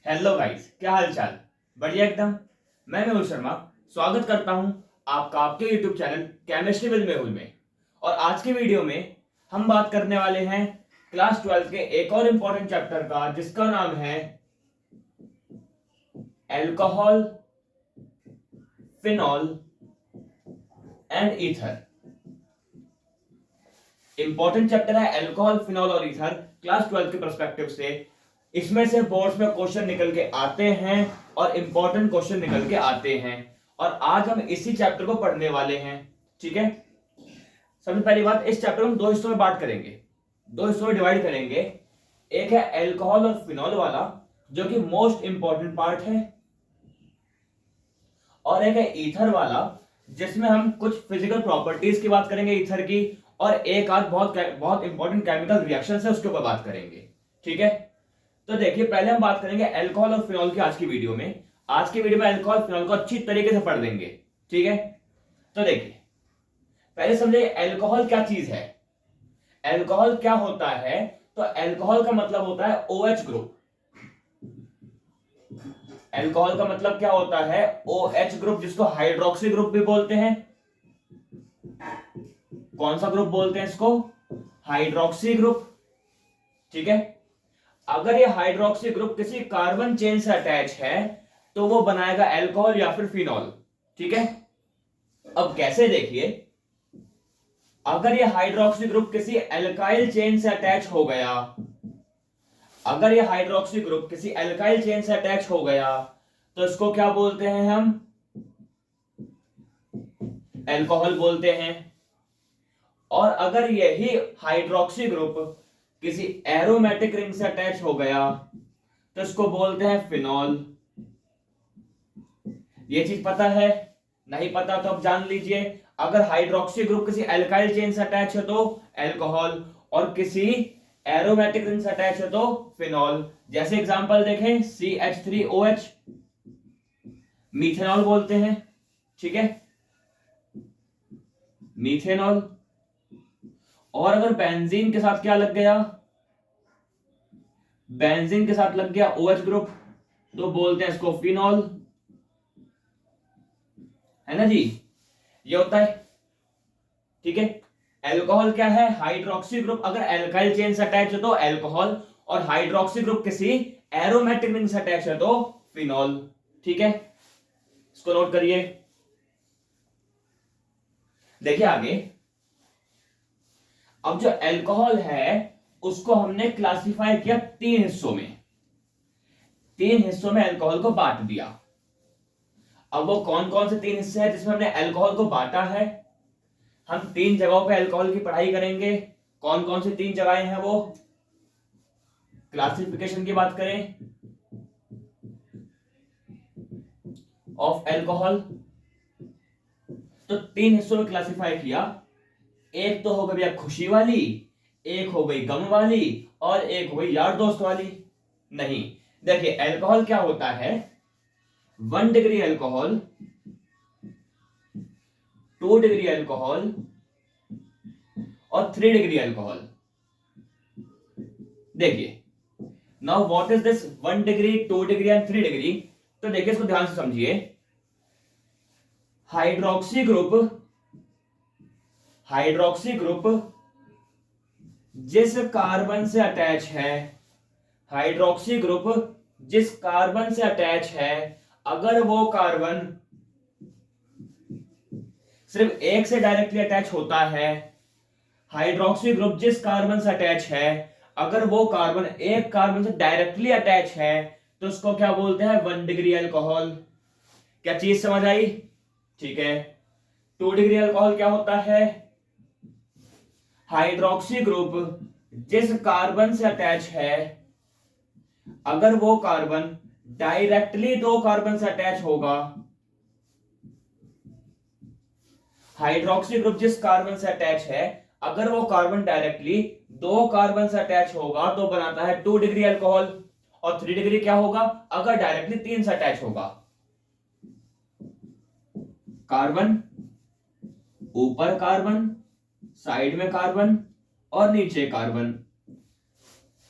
Hello guys, क्या हाल चाल। बढ़िया एकदम। मैं मेहुल शर्मा स्वागत करता हूं आपका आपके YouTube channel chemistry with Mehul में। और आज के वीडियो में हम बात करने वाले हैं क्लास 12 के एक और इंपॉर्टेंट चैप्टर का, जिसका नाम है alcohol, phenol and ether. Important chapter है एल्कोहल, फिनॉल और ईथर क्लास 12 के पर्सपेक्टिव से। इसमें से बोर्ड्स में क्वेश्चन निकल के आते हैं और इंपॉर्टेंट क्वेश्चन निकल के आते हैं, और आज हम इसी चैप्टर को पढ़ने वाले हैं। ठीक है, सबसे पहली बात, इस चैप्टर को हम दो हिस्सों में बांट करेंगे, दो हिस्सों में डिवाइड करेंगे। एक है एल्कोहल और फिनॉल वाला, जो कि मोस्ट इंपॉर्टेंट पार्ट है, और एक है ईथर वाला, जिसमें हम कुछ फिजिकल प्रॉपर्टीज की बात करेंगे ईथर की, और एक आध बहुत बहुत इंपॉर्टेंट केमिकल रिएक्शन है उसके ऊपर बात करेंगे। ठीक है, तो देखिए, पहले हम बात करेंगे एल्कोहल और फिनॉल की। आज की वीडियो में एल्कोहल फिनॉल को अच्छी तरीके से पढ़ देंगे। ठीक है, तो देखिए, पहले समझे एल्कोहल क्या चीज है। एल्कोहल क्या होता है, तो एल्कोहल का मतलब होता है OH ग्रुप। एल्कोहल का मतलब क्या होता है, OH ग्रुप, जिसको हाइड्रोक्सी ग्रुप भी बोलते हैं। कौन सा ग्रुप बोलते हैं इसको? Hydroxy group. ठीक है, अगर ये हाइड्रोक्सी ग्रुप किसी कार्बन चेन से अटैच है तो वो बनाएगा एल्कोहल या फिर फिनॉल। ठीक है, अब कैसे, देखिए, अगर ये हाइड्रोक्सी ग्रुप किसी एल्काइल चेन से अटैच हो गया, अगर ये हाइड्रोक्सी ग्रुप किसी एल्काइल चेन से अटैच हो गया तो इसको क्या बोलते हैं हम? एल्कोहल बोलते हैं। और अगर यही हाइड्रोक्सी ग्रुप किसी एरोमेटिक रिंग से अटैच हो गया तो इसको बोलते हैं फिनॉल। ये चीज पता है? नहीं पता तो अब जान लीजिए। अगर हाइड्रोक्सी ग्रुप किसी एल्काइल चेन से अटैच है तो एल्कोहल, और किसी एरोमेटिक रिंग से अटैच है तो फिनॉल। जैसे एग्जांपल देखें, CH3OH, मीथेनॉल बोलते हैं। ठीक है, मीथेनॉल। और अगर बेंजीन के साथ क्या लग गया, बेंजीन के साथ लग गया OH ग्रुप, तो बोलते हैं इसको फिनॉल। है ना जी, ये होता है। ठीक है, एल्कोहल क्या है? हाइड्रोक्सी ग्रुप अगर एल्काइल चेन से अटैच है तो एल्कोहल, और हाइड्रोक्सी ग्रुप किसी एरोमेटिक रिंग से अटैच है तो फिनॉल। ठीक है, इसको नोट करिए। देखिए आगे, अब जो एल्कोहल है उसको हमने क्लासिफाई किया तीन हिस्सों में। तीन हिस्सों में एल्कोहल को बांट दिया। अब वो कौन कौन से तीन हिस्से हैं जिसमें हमने एल्कोहल को बांटा है? हम तीन जगहों पे एल्कोहल की पढ़ाई करेंगे। कौन कौन सी तीन जगहें हैं वो? क्लासिफिकेशन की बात करें ऑफ एल्कोहल, तो तीन हिस्सों में क्लासिफाई किया। एक तो हो गई भैया खुशी वाली, एक हो गई गम वाली, और एक हो गई यार दोस्त वाली। नहीं, देखिए, एल्कोहल क्या होता है, 1 डिग्री एल्कोहल, 2 डिग्री एल्कोहल और 3 डिग्री एल्कोहल। देखिए, now what is this 1 degree, 2 degree and 3 degree? तो देखिए, इसको ध्यान से समझिए। हाइड्रोक्सी ग्रुप, हाइड्रोक्सी ग्रुप जिस कार्बन से अटैच है, हाइड्रोक्सी ग्रुप जिस कार्बन से अटैच है, अगर वो कार्बन सिर्फ एक से डायरेक्टली अटैच होता है, हाइड्रोक्सी ग्रुप जिस कार्बन से अटैच है, अगर वो कार्बन एक कार्बन से डायरेक्टली अटैच है तो उसको क्या बोलते हैं? 1 डिग्री अल्कोहल। क्या चीज समझ आई? ठीक है, 2 डिग्री अल्कोहल क्या होता है? हाइड्रोक्सी ग्रुप जिस कार्बन से अटैच है, अगर वो कार्बन डायरेक्टली दो कार्बन से अटैच होगा, हाइड्रोक्सी ग्रुप जिस कार्बन से अटैच है, अगर वो कार्बन डायरेक्टली दो कार्बन से अटैच होगा तो बनाता है 2 डिग्री अल्कोहल। और 3 डिग्री क्या होगा? अगर डायरेक्टली 3 से अटैच होगा, कार्बन, ऊपर कार्बन, साइड में कार्बन और नीचे कार्बन।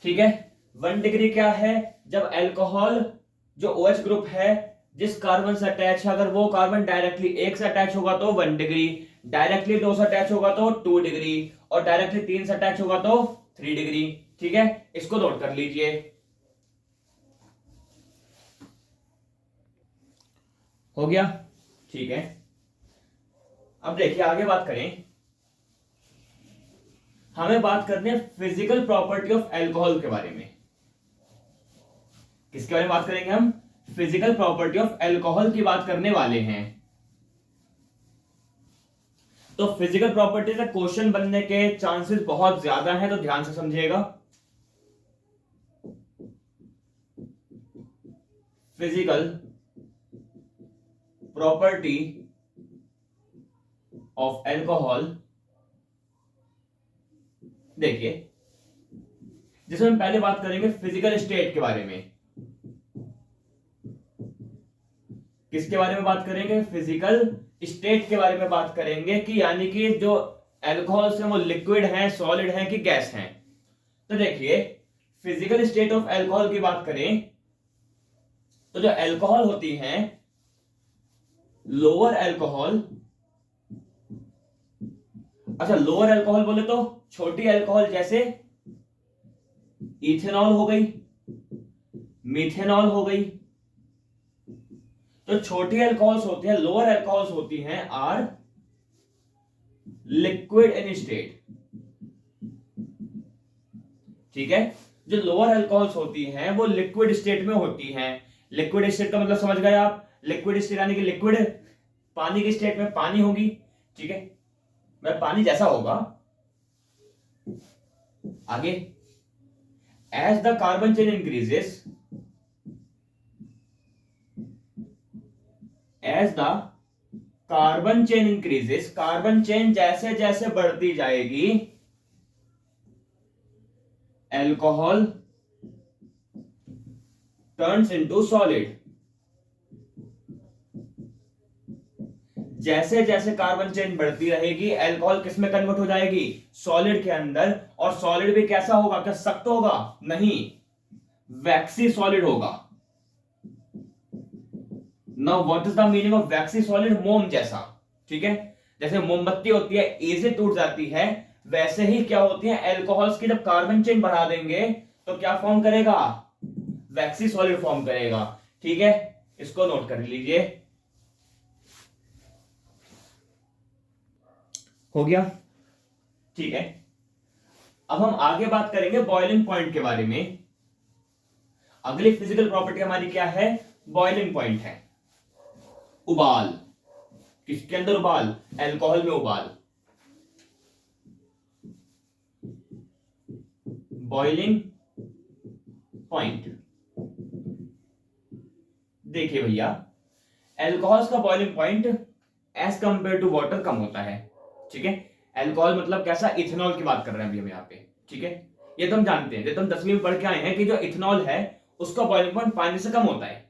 ठीक है, 1 डिग्री क्या है? जब एल्कोहल जो OH ग्रुप है जिस कार्बन से अटैच है, अगर वो कार्बन डायरेक्टली एक से अटैच होगा तो 1 डिग्री, डायरेक्टली 2 से अटैच होगा तो 2 डिग्री, और डायरेक्टली 3 से अटैच होगा तो 3 डिग्री। ठीक है, इसको नोट कर लीजिए। हो गया? ठीक है, अब देखिए आगे बात करें। हमें बात करनी है फिजिकल प्रॉपर्टी ऑफ एल्कोहल के बारे में। किसके बारे में बात करेंगे हम? फिजिकल प्रॉपर्टी ऑफ एल्कोहल की बात करने वाले हैं। तो फिजिकल प्रॉपर्टी से क्वेश्चन बनने के चांसेस बहुत ज्यादा हैं, तो ध्यान से समझिएगा। फिजिकल प्रॉपर्टी ऑफ एल्कोहल, देखिए जिसमें हम पहले बात करेंगे फिजिकल स्टेट के बारे में। किसके बारे में बात करेंगे? फिजिकल स्टेट के बारे में बात करेंगे, कि यानी कि जो एल्कोहल्स हैं वो लिक्विड हैं, सॉलिड हैं कि गैस हैं। तो देखिए फिजिकल स्टेट ऑफ एल्कोहल की बात करें तो जो एल्कोहल होती हैं, लोअर एल्कोहल, अच्छा लोअर एल्कोहल बोले तो छोटी एल्कोहल, जैसे इथेनॉल हो गई, मिथेनॉल हो गई। तो छोटी एल्कोहल्स होती हैं, लोअर एल्कोहल्स होती हैं आर लिक्विड इन स्टेट। ठीक है, जो लोअर एल्कोहल्स होती हैं वो लिक्विड स्टेट में होती हैं। लिक्विड स्टेट का मतलब समझ गए आप? लिक्विड स्टेट यानी कि लिक्विड, पानी की स्टेट में पानी होगी। ठीक है, वह पानी जैसा होगा। आगे, as the carbon chain increases, as the carbon chain increases, carbon chain जैसे जैसे बढ़ती जाएगी, एल्कोहल टर्न्स इनटू सॉलिड। जैसे जैसे कार्बन चेन बढ़ती रहेगी, एल्कोहल किस में कन्वर्ट हो जाएगी? सॉलिड के अंदर। और सॉलिड भी कैसा होगा? क्या सख्त होगा? नहीं, वैक्सी सॉलिड होगा। Now what is the meaning of vaccine solid? मोम जैसा। ठीक है, जैसे मोमबत्ती होती है इजी टूट जाती है, वैसे ही क्या होती है एल्कोहल्स की, जब कार्बन चेन बढ़ा देंगे तो क्या फॉर्म करेगा? वैक्सी सॉलिड फॉर्म करेगा। ठीक है, इसको नोट कर लीजिए। हो गया? ठीक है, अब हम आगे बात करेंगे बॉइलिंग पॉइंट के बारे में। अगली फिजिकल प्रॉपर्टी हमारी क्या है? बॉइलिंग पॉइंट है। उबाल, किसके अंदर उबाल? एल्कोहल में उबाल। बॉइलिंग पॉइंट, देखिए भैया एल्कोहल्स का boiling point as compare to water कम होता है। ठीक है, एल्कोहल मतलब कैसा? इथेनॉल की बात कर रहे हैं अभी हम यहाँ पे। ठीक है, ये तो हम जानते हैं, जब हम 10वीं में पढ़ के आए हैं कि जो इथेनॉल है उसका बॉइलिंग पॉइंट पानी से कम होता है।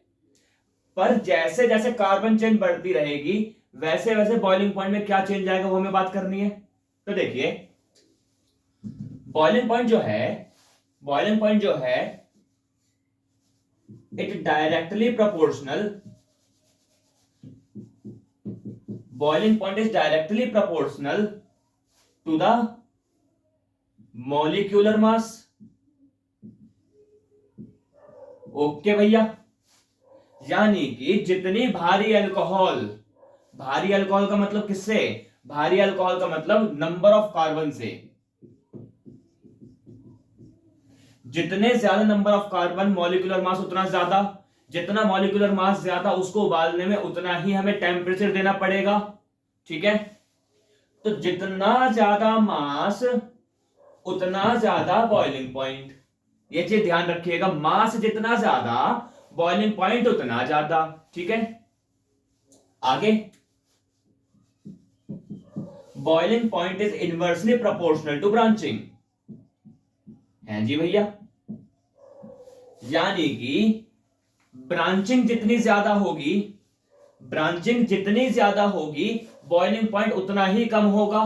पर जैसे जैसे कार्बन चेन बढ़ती रहेगी वैसे वैसे बॉइलिंग पॉइंट में क्या चेंज आएगा वो हमें बात करनी है। तो देखिए बॉइलिंग पॉइंट जो है, बॉइलिंग पॉइंट जो है it directly proportional, boiling point is directly proportional to the molecular mass. Okay भैया, यानी कि जितनी भारी अल्कोहल, भारी अल्कोहल का मतलब किससे? भारी अल्कोहल का मतलब नंबर ऑफ कार्बन से। जितने ज्यादा number of carbon, molecular mass उतना ज्यादा। जितना मॉलिक्यूलर मास ज्यादा, उसको उबालने में उतना ही हमें टेम्परेचर देना पड़ेगा। ठीक है, तो जितना ज्यादा मास उतना ज्यादा बॉइलिंग पॉइंट। ये चीज ध्यान रखिएगा, मास जितना ज्यादा बॉइलिंग पॉइंट उतना ज्यादा। ठीक है, आगे, boiling point is inversely proportional to branching. है जी भैया, यानी कि ब्रांचिंग जितनी ज्यादा होगी, ब्रांचिंग जितनी ज्यादा होगी बॉइलिंग पॉइंट उतना ही कम होगा।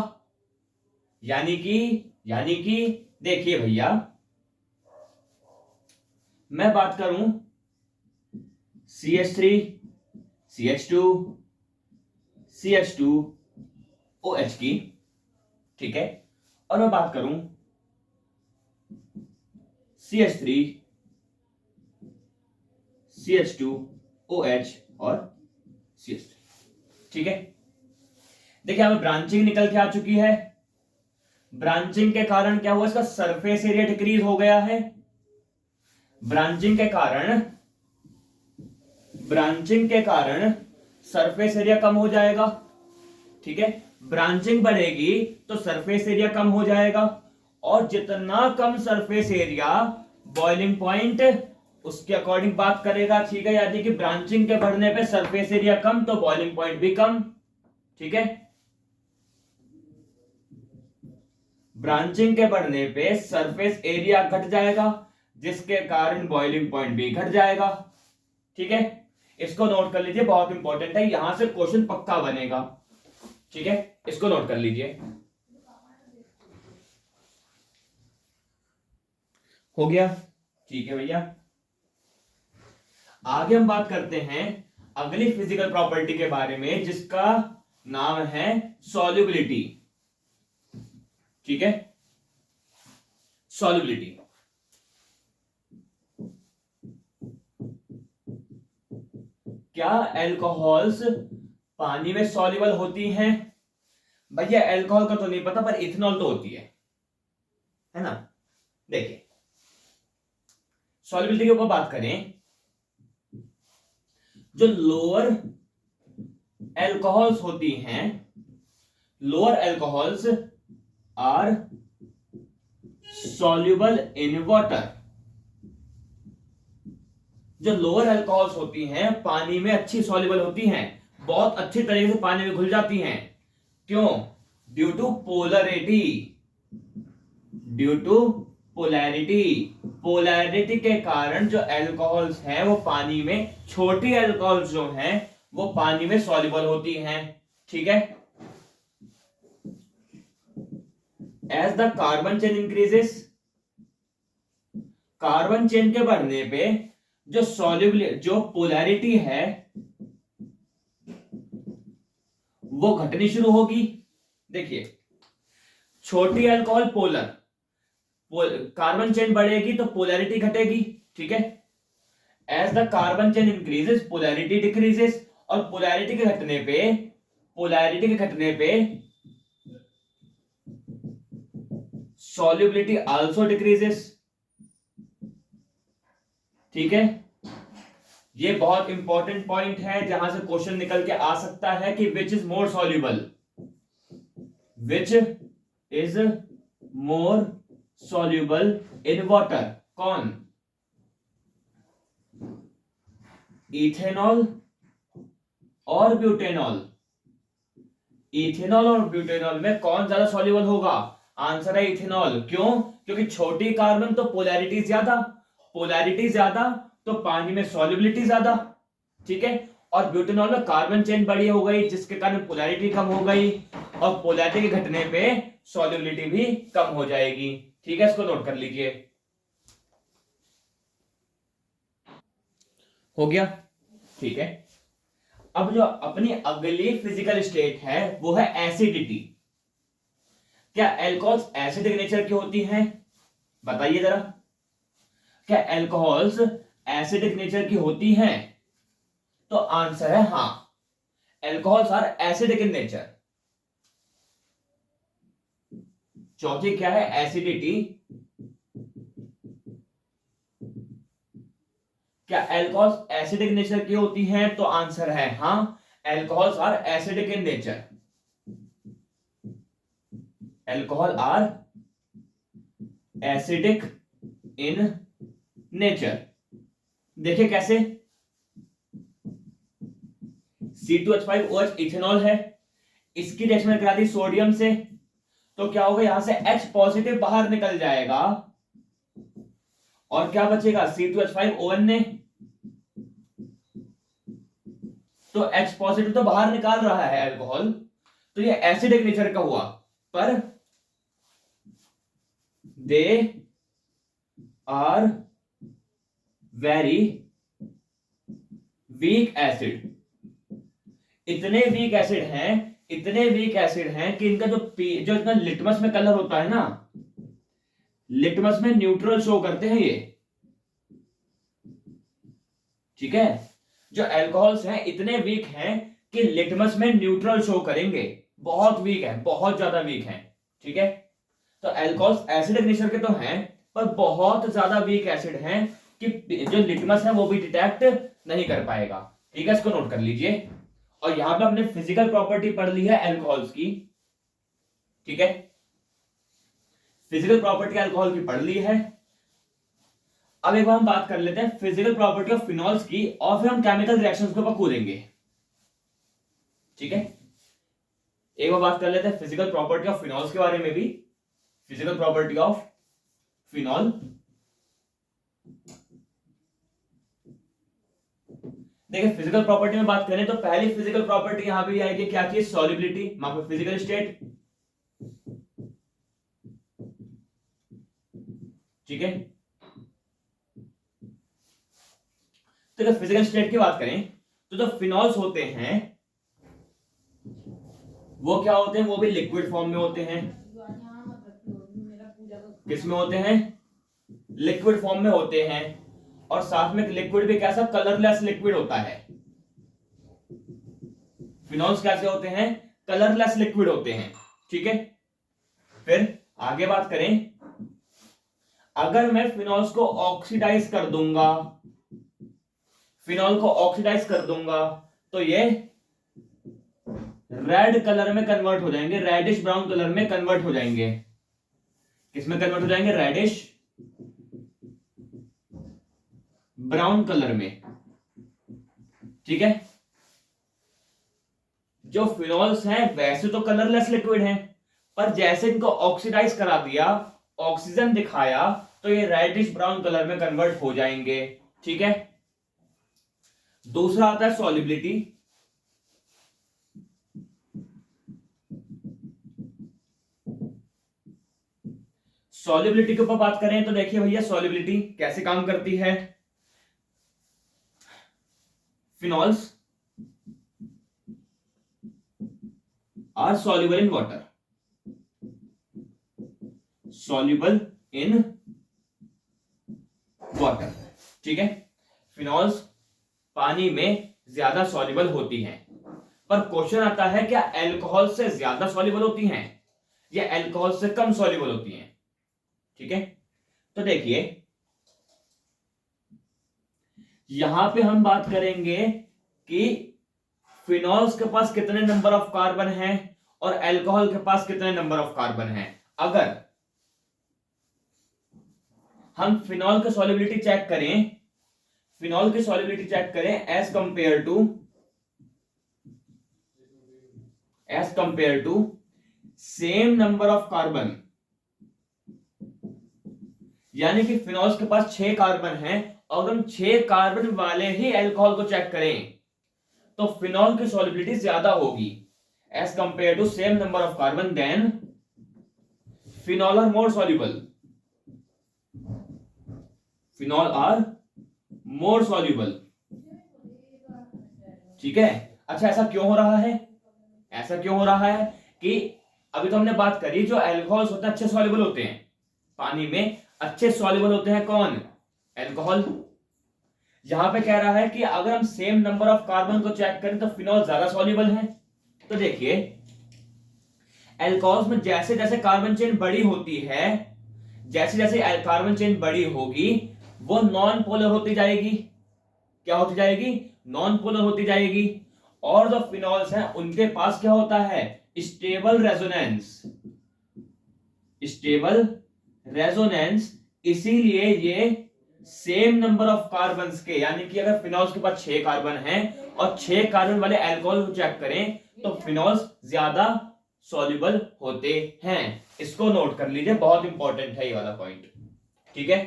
यानी कि देखिए भैया, मैं बात करूं CH3 CH2 CH2OH की, ठीक है। और मैं बात करूं CH3 CH2OH और CH3, ठीक है। देखिए हमें ब्रांचिंग निकल के आ चुकी है। ब्रांचिंग के कारण क्या हुआ, इसका सरफेस एरिया डिक्रीज हो गया है। ब्रांचिंग के कारण सरफेस एरिया कम हो जाएगा, ठीक है। ब्रांचिंग बढ़ेगी तो सरफेस एरिया कम हो जाएगा, और जितना कम सरफेस एरिया बॉइलिंग पॉइंट उसके अकॉर्डिंग बात करेगा, ठीक है। यानी कि ब्रांचिंग के बढ़ने पे सरफेस एरिया कम तो बॉइलिंग पॉइंट भी कम, ठीक है। ब्रांचिंग के बढ़ने पे सरफेस एरिया घट जाएगा, जिसके कारण बॉइलिंग पॉइंट भी घट जाएगा, ठीक है। इसको नोट कर लीजिए, बहुत इंपॉर्टेंट है, यहां से क्वेश्चन पक्का बनेगा, ठीक है। इसको नोट कर लीजिए। हो गया, ठीक है भैया। आगे हम बात करते हैं अगली फिजिकल प्रॉपर्टी के बारे में, जिसका नाम है सॉल्युबिलिटी, ठीक है। सॉल्युबिलिटी, क्या अल्कोहल्स पानी में सॉल्युबल होती हैं? भैया अल्कोहल का तो नहीं पता, पर इथेनॉल तो होती है ना। देखिए सॉल्युबिलिटी के ऊपर बात करें, जो लोअर अल्कोहल्स होती हैं, lower alcohols are soluble in water. जो लोअर अल्कोहल्स होती हैं पानी में अच्छी सॉल्युबल होती हैं, बहुत अच्छी तरीके से पानी में घुल जाती हैं। क्यों? Due to polarity, due to polarity. Polarity के कारण जो अल्कोहल्स हैं वो पानी में, छोटी अल्कोहल्स जो हैं वो पानी में सॉल्युबल होती हैं, ठीक है। As the carbon chain increases, carbon chain के बढ़ने पे जो सॉल्युबल, जो पोलैरिटी है वो घटनी शुरू होगी। देखिए छोटी अल्कोहल पोलर, कार्बन चेन बढ़ेगी तो पोलैरिटी घटेगी, ठीक है। As the carbon chain increases polarity decreases, और पोलैरिटी के घटने पे सॉल्युबिलिटी आल्सो डिक्रीजेस, ठीक है। ये बहुत इंपॉर्टेंट पॉइंट है, जहां से क्वेश्चन निकल के आ सकता है कि which is more soluble, which is more soluble in water. कौन? इथेनॉल और ब्यूटेनॉल। इथेनॉल और ब्यूटेनॉल में कौन ज्यादा सॉल्युबल होगा? आंसर है इथेनॉल। क्यों? क्योंकि छोटी कार्बन तो पोलैरिटी ज्यादा, पोलैरिटी ज्यादा तो पानी में सॉल्युबिलिटी ज्यादा, ठीक है। और ब्यूटेनॉल में कार्बन चेन बड़ी हो गई, जिसके कारण पोलैरिटी कम हो गई, और पोलैरिटी के घटने पे सॉल्युबिलिटी भी कम हो जाएगी, ठीक है। इसको नोट कर लीजिए। हो गया, ठीक है। अब जो अपनी अगली फिजिकल स्टेट है वो है एसिडिटी। क्या अल्कोहल्स एसिडिक नेचर की होती हैं? बताइए जरा, क्या अल्कोहल्स एसिडिक नेचर की होती हैं? तो आंसर है हां, alcohols are acidic in nature. चौथी क्या है? एसिडिटी। क्या अल्कोहल्स एसिडिक नेचर की होती हैं? तो आंसर है हां, alcohols are acidic in nature. Alcohol are acidic in nature. देखिए कैसे, C2H5OH इथेनॉल है, इसकी रिएक्शन करा दी सोडियम से, तो क्या होगा, यहां से H पॉजिटिव बाहर निकल जाएगा, और क्या बचेगा? C2H5ON ने, तो H पॉजिटिव तो बाहर निकाल रहा है अल्कोहल, तो ये एसिडिक नेचर का हुआ। पर they are very weak acid, इतने वीक एसिड हैं, इतने वीक एसिड हैं कि इनका जो इतना लिटमस में कलर होता है ना, लिटमस में न्यूट्रल शो करते हैं ये, ठीक है। जो अल्कोहल्स हैं इतने वीक हैं कि लिटमस में न्यूट्रल शो करेंगे, बहुत वीक है, बहुत ज्यादा वीक है, ठीक है। तो अल्कोहल्स एसिडिक नेचर के तो हैं, पर बहुत ज्यादा वीक एसिड हैं कि जो लिटमस है वो भी डिटेक्ट नहीं कर पाएगा, ठीक है। इसको नोट कर लीजिए। और यहां पे हमने फिजिकल प्रॉपर्टी पढ़ ली है अल्कोहल्स की, ठीक है, फिजिकल प्रॉपर्टी अल्कोहल की पढ़ ली है। अब एक बार हम बात कर लेते हैं फिजिकल प्रॉपर्टी ऑफ फिनॉल्स की, और फिर हम केमिकल रिएक्शंस के ऊपर कूदेंगे, ठीक है। एक बार बात कर लेते हैं फिजिकल प्रॉपर्टी ऑफ फिनॉल्स के बारे में भी। फिजिकल प्रॉपर्टी ऑफ फिनॉल, देखिए फिजिकल प्रॉपर्टी में बात करें तो पहली फिजिकल प्रॉपर्टी यहां पे आएगी, क्या थी, सॉल्युबिलिटी, मतलब फिजिकल स्टेट, ठीक है। तो अगर फिजिकल स्टेट की बात करें तो जो फिनॉल्स होते हैं वो क्या होते हैं, वो भी लिक्विड फॉर्म में होते हैं। किस में होते हैं, लिक्विड फॉर्म में होते हैं। और साथ में लिक्विड भी कैसा, कलरलेस लिक्विड होता है। फिनॉल्स कैसे होते हैं, कलरलेस लिक्विड होते हैं, ठीक है। फिर आगे बात करें, अगर मैं फिनॉल्स को ऑक्सीडाइज कर दूंगा, फिनॉल को ऑक्सीडाइज कर दूंगा तो ये रेड कलर में कन्वर्ट हो जाएंगे, रेडिश ब्राउन कलर में कन्वर्ट हो जाएंगे। किसमें कन्वर्ट हो जाएंगे, रेडिश ब्राउन कलर में, ठीक है। जो फिनॉल्स हैं वैसे तो कलरलेस लिक्विड हैं, पर जैसे इनको ऑक्सीडाइज करा दिया, ऑक्सीजन दिखाया, तो ये रेडिश ब्राउन कलर में कन्वर्ट हो जाएंगे, ठीक है। दूसरा आता है सॉल्युबिलिटी। सॉल्युबिलिटी के ऊपर बात करें तो देखिए भैया सॉल्युबिलिटी कैसे काम करती है। Phenols are soluble in water, soluble in water, ठीक है। फिनॉल्स पानी में ज्यादा सॉल्युबल होती हैं, पर क्वेश्चन आता है क्या अल्कोहल से ज्यादा सॉल्युबल होती हैं या अल्कोहल से कम सॉल्युबल होती हैं, ठीक है। तो देखिए यहां पे हम बात करेंगे कि फिनॉल्स के पास कितने नंबर ऑफ कार्बन हैं और अल्कोहल के पास कितने नंबर ऑफ कार्बन हैं। अगर हम फिनॉल की सॉल्युबिलिटी चेक करें, फिनॉल की सॉल्युबिलिटी चेक करें as compare to same number of carbon, यानी कि फिनॉल्स के पास 6 कार्बन हैं और हम 6 कार्बन वाले ही अल्कोहल को चेक करें तो फिनॉल की सॉल्युबिलिटी ज्यादा होगी as compare to same number of carbon, then phenol are more soluble, phenol are more soluble, ठीक है। अच्छा ऐसा क्यों हो रहा है, ऐसा क्यों हो रहा है कि अभी तो हमने बात करी जो अल्कोहल्स होते हैं अच्छे सॉल्युबल होते हैं, पानी में अच्छे सॉल्युबल होते हैं, कौन, अल्कोहल। यहां पे कह रहा है कि अगर हम सेम नंबर ऑफ कार्बन को चेक करें तो फिनॉल ज्यादा सॉल्युबल है। तो देखिए अल्कोहल्स में जैसे जैसे कार्बन चेन बड़ी होती है, जैसे जैसे कार्बन चेन बड़ी होगी वो नॉन पोलर होती जाएगी, क्या होती जाएगी, नॉन पोलर होती जाएगी। और जो फिनॉल्स हैं उनके पास क्या होता है, स्टेबल रेजोनेंस, स्टेबल रेजोनेंस, इसीलिए ये सेम नंबर ऑफ कार्बन के, यानी कि अगर फिनॉल्स के पास 6 कार्बन हैं और 6 कार्बन वाले अल्कोहल को चेक करें तो फिनॉल्स ज्यादा सॉल्युबल होते हैं। इसको नोट कर लीजिए, बहुत इंपॉर्टेंट है ये वाला पॉइंट, ठीक है।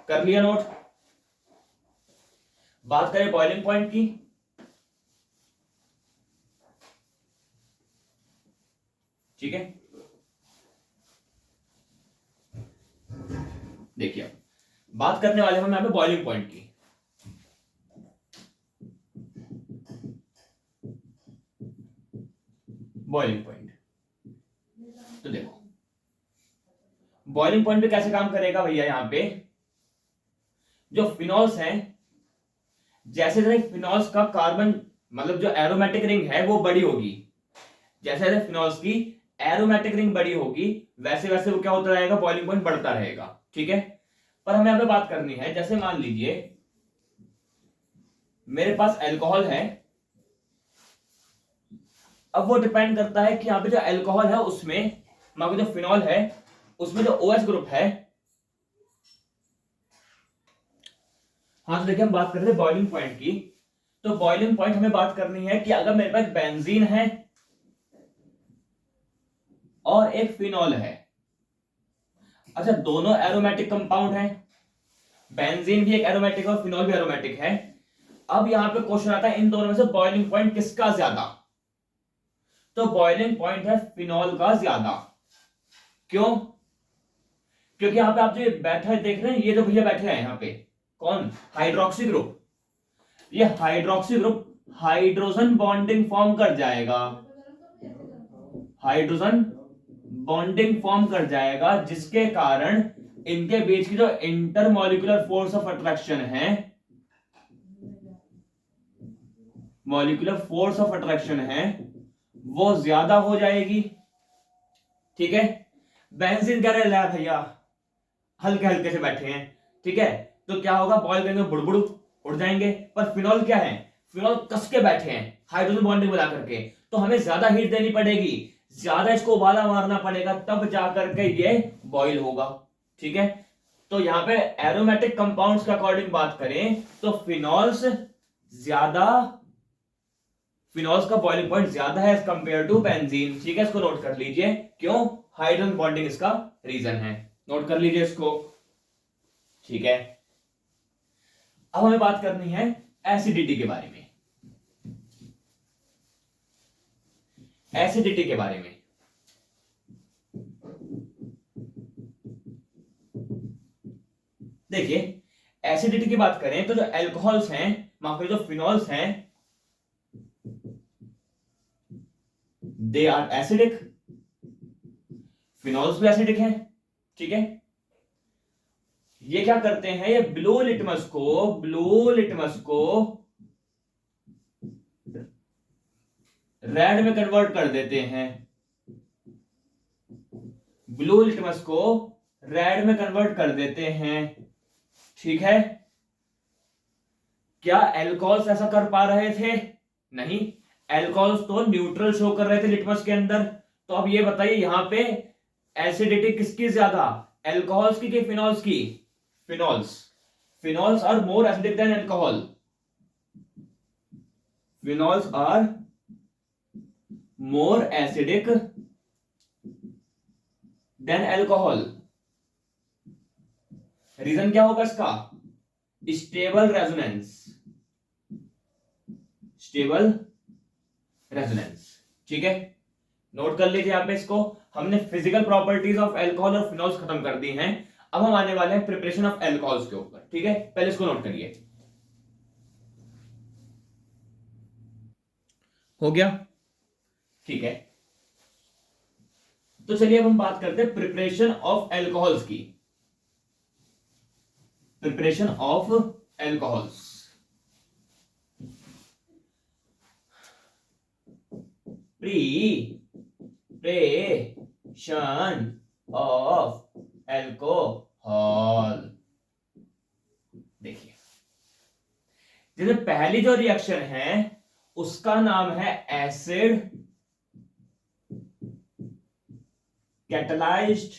कर लिया नोट। बात करें बॉइलिंग पॉइंट की, ठीक है। देखिए बात करने वाले हम यहां पे बॉइलिंग पॉइंट की। Boiling point. तो देखो बॉइलिंग पॉइंट पे कैसे काम करेगा भैया, यहां पे जो फिनॉल्स हैं, जैसे जैसे फिनॉल्स का कार्बन मतलब जो एरोमेटिक रिंग है वो बड़ी होगी, जैसे जैसे फिनॉल्स की एरोमेटिक रिंग बड़ी होगी वैसे वैसे वो क्या होता रहेगा, बॉइलिंग पॉइंट बढ़ता रहेगा। ठीक है, पर हमें यहाँ पे बात करनी है, जैसे मान लीजिए मेरे पास अल्कोहल है, अब वो डिपेंड करता है कि यहाँ पे जो अल्कोहल है उसमें मान लो जो फिनॉल है उसमें जो OH ग्रुप है। हाँ तो देखिए हम बात कर रहे हैं बॉइलिंग पॉइंट की, तो बॉइलिंग पॉइंट हमें बात करनी है कि अगर मेरे पास बेंजीन है और एक फिनॉल है, अच्छा दोनों एरोमेटिक कंपाउंड है, बेंजीन भी एक एरोमेटिक और फिनॉल भी एरोमेटिक है। अब यहां पे क्वेश्चन आता है इन दोनों में से बॉइलिंग पॉइंट किसका ज्यादा, तो बॉइलिंग पॉइंट है फिनॉल का ज्यादा। क्यों, क्योंकि यहां पे आप जो बैठे देख रहे हैं, ये जो भैया बैठे हैं यहां पे कौन, हाइड्रोक्सी ग्रुप, ये hydroxy group hydrogen bonding form कर जाएगा, हाइड्रोजन बॉन्डिंग फॉर्म कर जाएगा, जिसके कारण इनके बीच की जो इंटरमॉलिक्यूलर फोर्स ऑफ अट्रैक्शन है, मॉलिक्यूलर फोर्स ऑफ अट्रैक्शन है वो ज्यादा हो जाएगी। ठीक है, बेंजीन कह रहे हैं भैया हल्के हल्के से बैठे हैं, ठीक है, तो क्या होगा, बॉयल करेंगे बुड़बुड़ उड़ जाएंगे। पर फिनॉल क्या है, फिनॉल कस के बैठे हैं हाइड्रोजन बॉन्डिंग मिला करके, तो हमें ज्यादा हीट देनी पड़ेगी, ज्यादा इसको उबाला मारना पड़ेगा, तब जाकर के ये बॉयल होगा। ठीक है, तो यहां पे एरोमेटिक कंपाउंड्स के अकॉर्डिंग बात करें तो फिनॉल्स ज्यादा, फिनॉल्स का बॉइलिंग पॉइंट ज्यादा है एज कंपेयर टू बेंजीन। ठीक है, इसको नोट कर लीजिए, क्यों, हाइड्रोजन बॉन्डिंग इसका रीजन है, नोट कर लीजिए इसको। ठीक है, अब हमें बात करनी है एसिडिटी के बारे में, एसिडिटी के बारे में। देखिए एसिडिटी की बात करें तो जो अल्कोहल्स हैं, माफ करिए जो फिनॉल्स हैं, दे आर एसिडिक, फिनॉल्स भी एसिडिक हैं। ठीक है, ये क्या करते हैं, ये ब्लू लिटमस को रेड में कन्वर्ट कर देते हैं, ब्लू लिटमस को रेड में कन्वर्ट कर देते हैं। ठीक है, क्या अल्कोहल्स ऐसा कर पा रहे थे, नहीं, अल्कोहल्स तो न्यूट्रल शो कर रहे थे लिटमस के अंदर। तो अब ये बताइए यहां पे एसिडिटी किसकी ज्यादा, अल्कोहल्स की कि फिनॉल्स की, phenols, phenols are more acidic than alcohol, phenols are more acidic than alcohol. Reason क्या होगा इसका, स्टेबल रेजोनेंस, स्टेबल रेजोनेंस। ठीक है, नोट कर लीजिए आप इसको। हमने फिजिकल प्रॉपर्टीज ऑफ अल्कोहल और फिनॉल्स खत्म कर दी हैं, अब हम आने वाले हैं प्रिपरेशन ऑफ अल्कोहल्स के ऊपर। ठीक है, पहले इसको नोट करिए, हो गया। ठीक है, तो चलिए अब हम बात करते हैं प्रिपरेशन ऑफ अल्कोहल्स की, preparation of alcohols. Preparation of alcohol. देखिए जैसे पहली जो रिएक्शन है उसका नाम है एसिड कैटलाइज्ड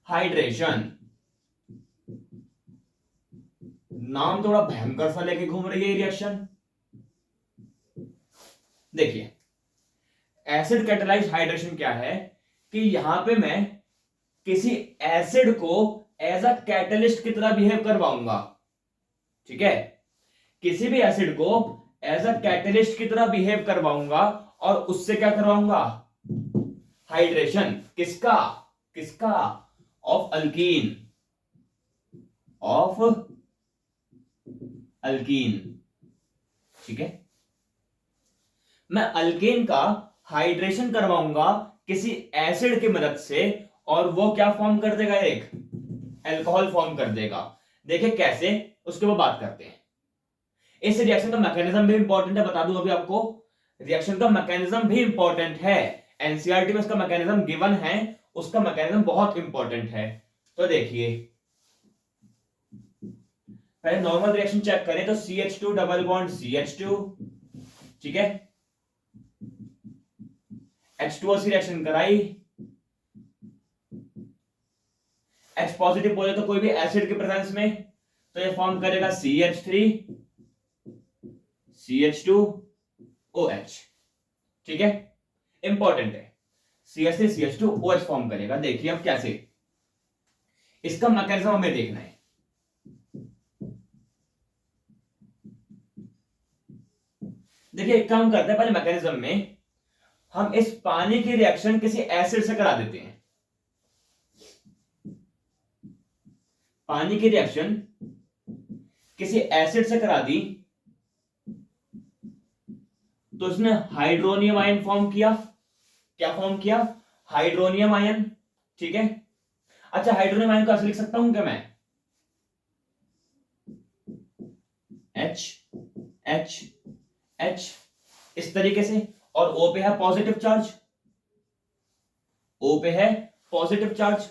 हाइड्रेशन। नाम थोड़ा भयंकर सा लेके घूम रही है रिएक्शन। देखिए एसिड कैटलाइज्ड हाइड्रेशन क्या है कि यहां पे मैं किसी एसिड को एज अ कैटलिस्ट की तरह बिहेव करवाऊंगा। ठीक है, किसी भी एसिड को एज अ कैटलिस्ट की तरह बिहेव करवाऊंगा और उससे क्या करवाऊंगा, हाइड्रेशन, किसका, किसका, ऑफ अल्कीन, ऑफ अल्कीन। ठीक है, मैं अल्केन का हाइड्रेशन करवाऊंगा किसी एसिड की मदद से, और वो क्या फॉर्म कर देगा, एक अल्कोहल फॉर्म कर देगा। देखिए कैसे, उसके बाद बात करते हैं। इस रिएक्शन का मैकेनिज्म भी इंपॉर्टेंट है, बता दूं अभी आपको, रिएक्शन का मैकेनिज्म भी इंपॉर्टेंट है। एनसीईआरटी में इसका मैकेनिज्म गिवन है, उसका मैकेनिज्म बहुत इंपॉर्टेंट है। तो देखिए, पहले नॉर्मल रिएक्शन चेक करें तो CH2 डबल बॉन्ड CH2, ठीक है, H2O से रिएक्शन कराई, H पॉजिटिव बोले तो कोई भी एसिड के प्रेजेंस में, तो ये फॉर्म करेगा CH3 CH2OH, ठीक है, इंपॉर्टेंट है। CH3 CH2OH फॉर्म करेगा। देखिए अब कैसे, इसका मैकेनिज्म हमें देखना है। देखिए एक काम करते हैं, पहले मैकेनिज्म में हम इस पानी की रिएक्शन किसी एसिड से करा देते हैं। पानी की रिएक्शन किसी एसिड से करा दी तो उसने हाइड्रोनियम आयन फॉर्म किया। क्या फॉर्म किया, हाइड्रोनियम आयन, ठीक है। अच्छा, हाइड्रोनियम आयन को ऐसे लिख सकता हूं क्या मैं, H H H इस तरीके से, और O पे है पॉजिटिव चार्ज, O पे है पॉजिटिव चार्ज।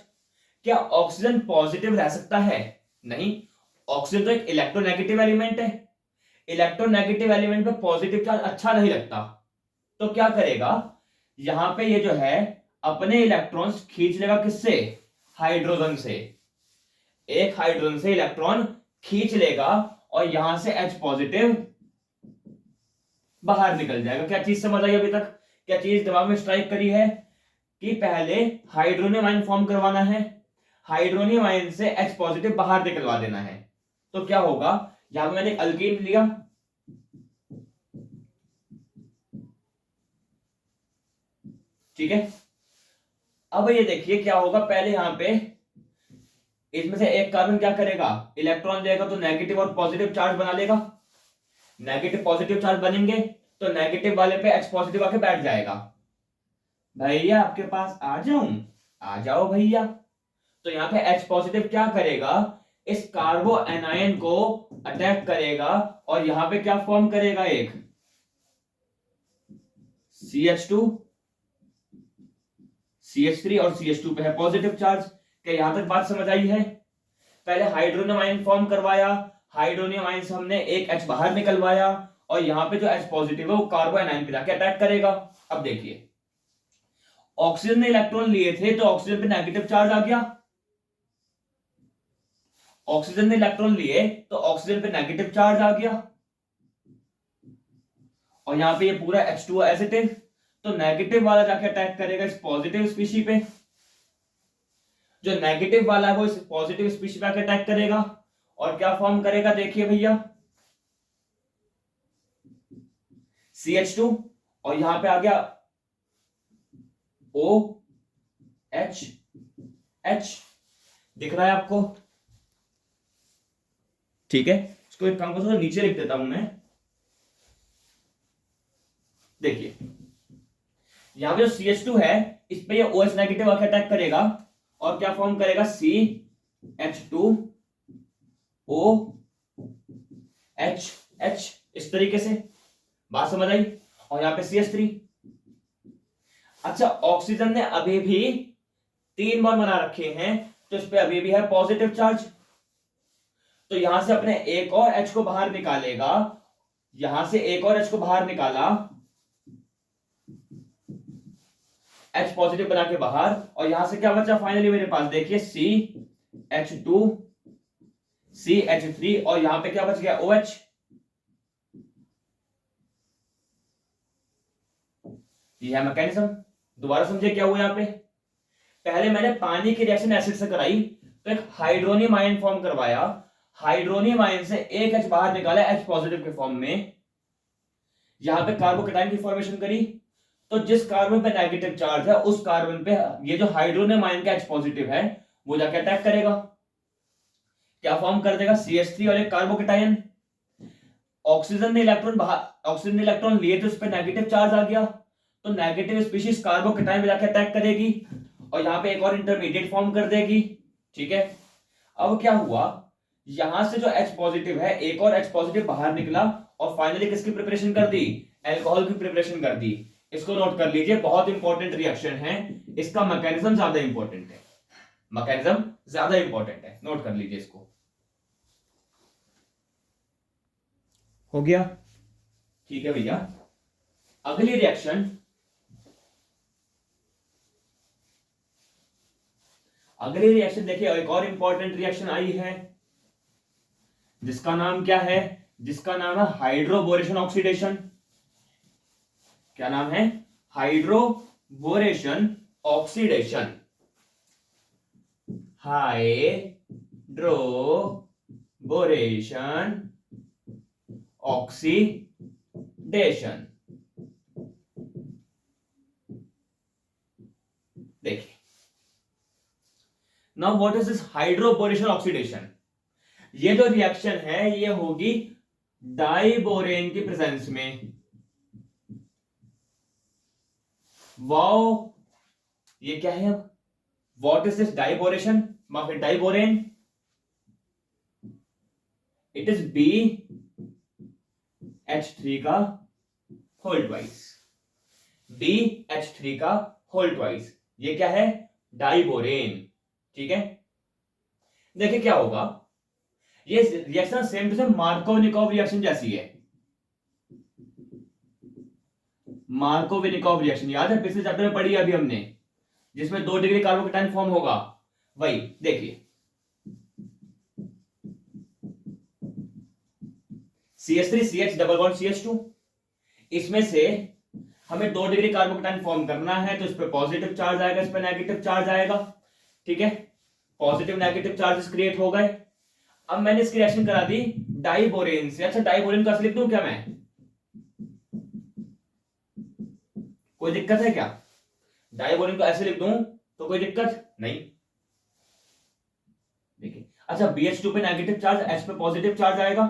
क्या ऑक्सीजन पॉजिटिव रह सकता है, नहीं, ऑक्सीजन तो एक इलेक्ट्रोनेगेटिव एलिमेंट है, इलेक्ट्रोनेगेटिव एलिमेंट पे पॉजिटिव चार्ज अच्छा नहीं लगता। तो क्या करेगा, यहां पे ये जो है अपने इलेक्ट्रॉन्स खींच लेगा, किससे, हाइड्रोजन से, एक हाइड्रोजन से इलेक्ट्रॉन खींच लेगा और यहां से H पॉजिटिव बाहर निकल जाएगा। क्या चीज समझ आई अभी तक, क्या चीज दिमाग में स्ट्राइक करी है कि पहले हाइड्रोनियम आयन फॉर्म करवाना है, हाइड्रोनियम आयन से H पॉजिटिव बाहर निकलवा देना है। तो क्या होगा, यहां पे मैंने अल्कीन लिया, ठीक है। अब ये देखिए क्या होगा, पहले यहां पे इसमें से एक कार्बन क्या करेगा, इलेक्ट्रॉन लेगा तो नेगेटिव और पॉजिटिव चार्ज बना लेगा, नेगेटिव पॉजिटिव चार्ज बनेंगे तो नेगेटिव वाले पे H पॉजिटिव आके बैठ जाएगा। भैया आपके पास आ जाऊं, आ जाओ भैया। तो यहां पे H पॉजिटिव क्या करेगा, इस कार्बो एनायन को अटैक करेगा और यहां पे क्या फॉर्म करेगा, एक CH2 CH3 और CH2 पे है पॉजिटिव चार्ज। क्या यहां तक बात समझ आई है। पहले हाइड्रोनियम आयन फॉर्म करवाया, हाइड्रोनियम आयन से हमने एक H बाहर निकलवाया, और यहां पे जो H पॉजिटिव है वो कार्बो एनायन पे जाके अटैक करेगा। अब देखिए, ऑक्सीजन ने इलेक्ट्रॉन लिए थे तो ऑक्सीजन पे नेगेटिव चार्ज आ गया, ऑक्सीजन ने इलेक्ट्रॉन लिए तो ऑक्सीजन पे नेगेटिव चार्ज आ गया, और यहां पे ये पूरा H2O एसिड, तो नेगेटिव वाला जाके अटैक करेगा इस पॉजिटिव स्पीशी पे, जो नेगेटिव वाला है वो इस पॉजिटिव स्पीशी पे आके अटैक करेगा, और क्या फॉर्म करेगा, देखिए भैया CH2, और यहां पे आ गया OH, दिख रहा है आपको, ठीक है। इसको एक काम करो, नीचे लिख देता हूं मैं। देखिए यहां पे जो CH2 है इस पे ये OH नेगेटिव आके अटैक करेगा, और क्या फॉर्म करेगा, CH2OH, इस तरीके से, बात समझ आई। और यहां पे CH3। अच्छा, ऑक्सीजन ने अभी भी 3 बॉन्ड बना रखे हैं, तो इस पे अभी भी है पॉजिटिव चार्ज, तो यहां से अपने एक और H को बाहर निकालेगा, यहां से एक और H को बाहर निकाला, H पॉजिटिव बना के बाहर, और यहां से क्या बचा फाइनली मेरे पास, देखिए CH2 CH3, और यहां पे क्या बच गया, OH। ये है मैकेनिज्म। दोबारा समझे क्या हुआ, यहां पे पहले मैंने पानी की रिएक्शन एसिड से कराई, तो एक हाइड्रोनियम आयन फॉर्म करवाया, हाइड्रोनियम आयन से एक H बाहर निकाला H पॉजिटिव के फॉर्म में, यहां पे कार्बोकेटाइन की फॉर्मेशन करी, तो जिस कार्बन पे नेगेटिव चार्ज है उस कार्बन पे ये जो हाइड्रोनियम आयन का H पॉजिटिव है वो जाके अटैक करेगा, क्या फॉर्म कर देगा, CH3 और एक कार्बोकेटाइन। ऑक्सीजन ने इलेक्ट्रॉन लिए तो उस पर नेगेटिव चार्ज आ गया, तो नेगेटिव स्पीशीज कार्बोकेटायन में जाकर अटैक करेगी और यहाँ पे एक और इंटरमीडिएट फॉर्म कर देगी। ठीक है, अब क्या हुआ, यहां से जो H पॉजिटिव है एक और H पॉजिटिव बाहर निकला और फाइनली किसकी प्रिपरेशन कर दी, अल्कोहल की प्रिपरेशन कर दी। इसको नोट कर लीजिए, बहुत इंपॉर्टेंट रिएक्शन है, इसका मैकेनिज्म ज्यादा इंपॉर्टेंट है, मैकेनिज्म ज्यादा इंपॉर्टेंट है, नोट कर लीजिए इसको। हो गया, ठीक है भैया। अगली रिएक्शन, देखिए एक और इंपॉर्टेंट रिएक्शन आई है जिसका नाम क्या है, जिसका नाम है हाइड्रोबोरेशन ऑक्सीडेशन। क्या नाम है, हाइड्रोबोरेशन ऑक्सीडेशन, हाइड्रोबोरेशन ऑक्सीडेशन। देखिए, now what is this hydroboration oxidation. ये जो रिएक्शन है ये होगी डाइबोरेन की प्रेजेंस में। वाओ, ये क्या है, अब व्हाट इज दिस डाइबोरेशन, फिर डाइबोरेन, इट इज BH3 का होल ट्वाइस, BH3 का होल ट्वाइस, ये क्या है, डाइबोरेन। ठीक है, देखिए क्या होगा, ये reaction same to same Markovnikov reaction जैसी है। मार्कोव-निकोव रिएक्शन याद है, पिछले चैप्टर में पढ़ी अभी हमने, जिसमें 2 डिग्री कार्बोकेटायन फॉर्म होगा, वही। देखिए CH3 CH double bond CH2, इसमें से हमें 2 डिग्री कार्बोकेटायन फॉर्म करना है, तो इस पे पॉजिटिव चार्ज आएगा, इस पे नेगेटिव चार्ज आएगा। ठीक है, पॉजिटिव नेगेटिव चार्जेस क्रिएट हो गए। अब मैंने इसकी रिएक्शन करा दी डाइबोरेन से। अच्छा, डाइबोरेन को ऐसे लिख दूं क्या मैं, कोई दिक्कत है क्या, डाइबोरेन को ऐसे लिख दूं तो कोई दिक्कत नहीं। देखिए, अच्छा BH2 पे नेगेटिव चार्ज, H पे पॉजिटिव चार्ज आएगा,